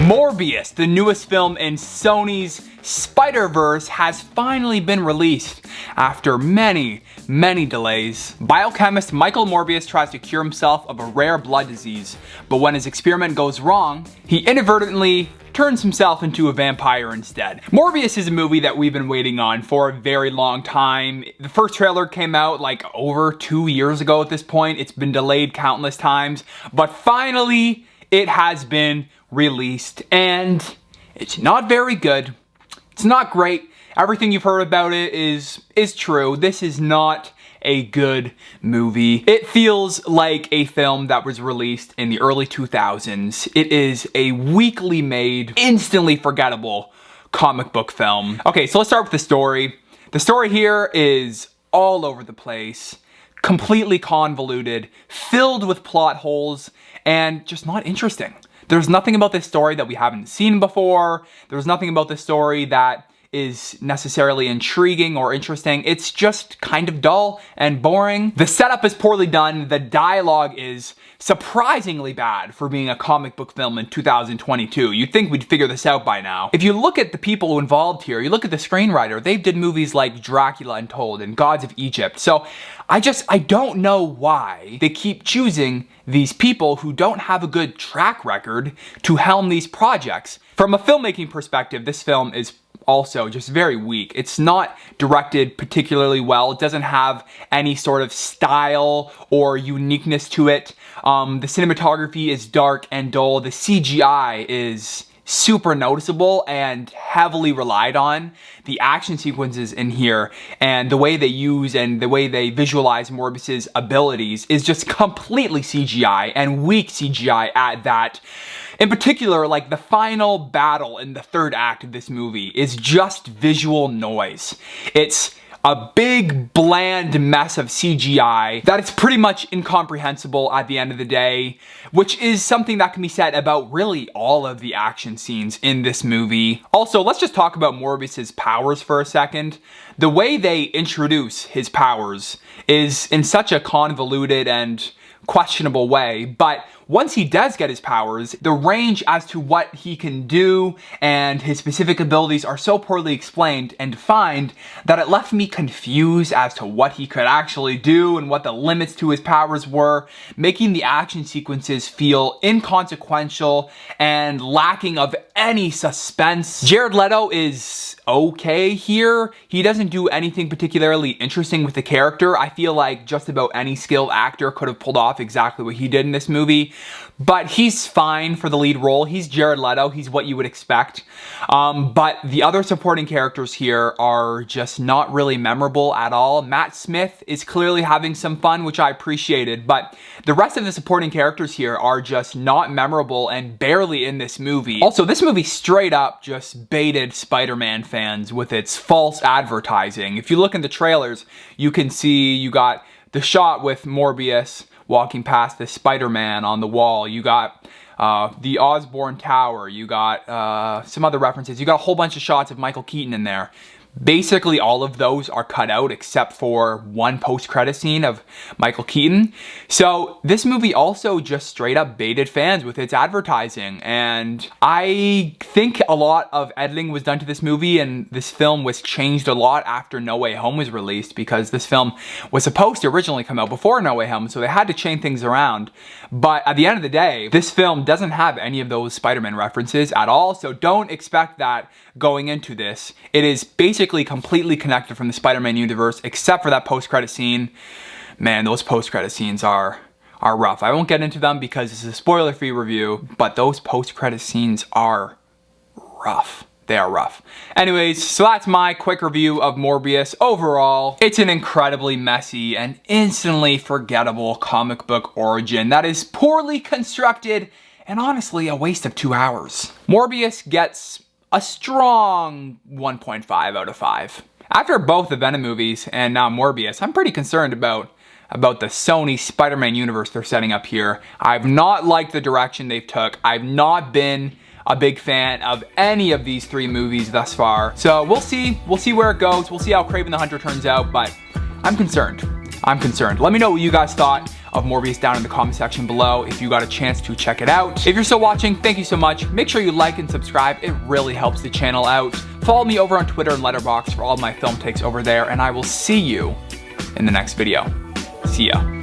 Morbius, the newest film in Sony's Spider-Verse, has finally been released after many delays. Biochemist Michael Morbius tries to cure himself of a rare blood disease, but when his experiment goes wrong, he inadvertently turns himself into a vampire instead. Morbius is a movie that we've been waiting on for a very long time. The first trailer came out like over 2 years ago at this point. It's been delayed countless times, but finally it has been released, and it's not very good. It's not great. Everything you've heard about it is true. This is not a good movie. It feels like a film that was released in the early 2000s. It is a weakly made, instantly forgettable comic book film. Okay, so let's start with the story. The story here is all over the place, completely convoluted, filled with plot holes, and just not interesting. There's nothing about this story that we haven't seen before. There's nothing about this story that is necessarily intriguing or interesting. It's just kind of dull and boring. The setup is poorly done. The dialogue is surprisingly bad for being a comic book film in 2022. You'd think we'd figure this out by now. If you look at the people involved here, you look at the screenwriter, they did movies like Dracula Untold and Gods of Egypt. So I don't know why they keep choosing these people who don't have a good track record to helm these projects. From a filmmaking perspective, this film is also just very weak. It's not directed particularly well. It doesn't have any sort of style or uniqueness to it. The cinematography is dark and dull. The CGI is super noticeable and heavily relied on. The action sequences in here and the way they use and the way they visualize Morbius's abilities is just completely CGI, and weak CGI at that. In particular, like the final battle in the third act of this movie is just visual noise. It's a big, bland mess of CGI that is pretty much incomprehensible at the end of the day, which is something that can be said about really all of the action scenes in this movie. Also, let's just talk about Morbius's powers for a second. The way they introduce his powers is in such a convoluted and questionable way, but once he does get his powers, the range as to what he can do and his specific abilities are so poorly explained and defined that it left me confused as to what he could actually do and what the limits to his powers were, making the action sequences feel inconsequential and lacking of any suspense. Jared Leto is okay here. He doesn't do anything particularly interesting with the character. I feel like just about any skilled actor could have pulled off exactly what he did in this movie, but he's fine for the lead role. He's Jared Leto. He's what you would expect. But the other supporting characters here are just not really memorable at all. Matt Smith is clearly having some fun, which I appreciated, but the rest of the supporting characters here are just not memorable and barely in this movie. Also, this movie straight up just baited Spider-Man fans with its false advertising. If you look in the trailers, you can see you got the shot with Morbius walking past the Spider-Man on the wall. You got the Osborn Tower. You got some other references. You got a whole bunch of shots of Michael Keaton in there. Basically, all of those are cut out except for one post-credit scene of Michael Keaton. So this movie also just straight up baited fans with its advertising. And I think a lot of editing was done to this movie, and this film was changed a lot after No Way Home was released, because this film was supposed to originally come out before No Way Home, so they had to change things around. But at the end of the day, this film doesn't have any of those Spider-Man references at all, so don't expect that going into this. It is basically completely connected from the Spider-Man universe, except for that post-credit scene. Man, those post-credit scenes are rough. I won't get into them because this is a spoiler-free review, but those post-credit scenes are rough. They are rough. Anyways, so that's my quick review of Morbius. Overall, it's an incredibly messy and instantly forgettable comic book origin that is poorly constructed and honestly a waste of 2 hours. Morbius gets a strong 1.5 out of 5. After both the Venom movies and now Morbius, I'm pretty concerned about the Sony Spider-Man universe they're setting up here. I've not liked the direction they've took. I've not been a big fan of any of these 3 movies thus far. So we'll see where it goes. We'll see how Kraven the Hunter turns out, but I'm concerned. Let me know what you guys thought. of Morbius down in the comment section below if you got a chance to check it out. If you're still watching, thank you so much. Make sure you like and subscribe. It really helps the channel out. Follow me over on Twitter and Letterboxd for all my film takes over there, and I will see you in the next video. See ya.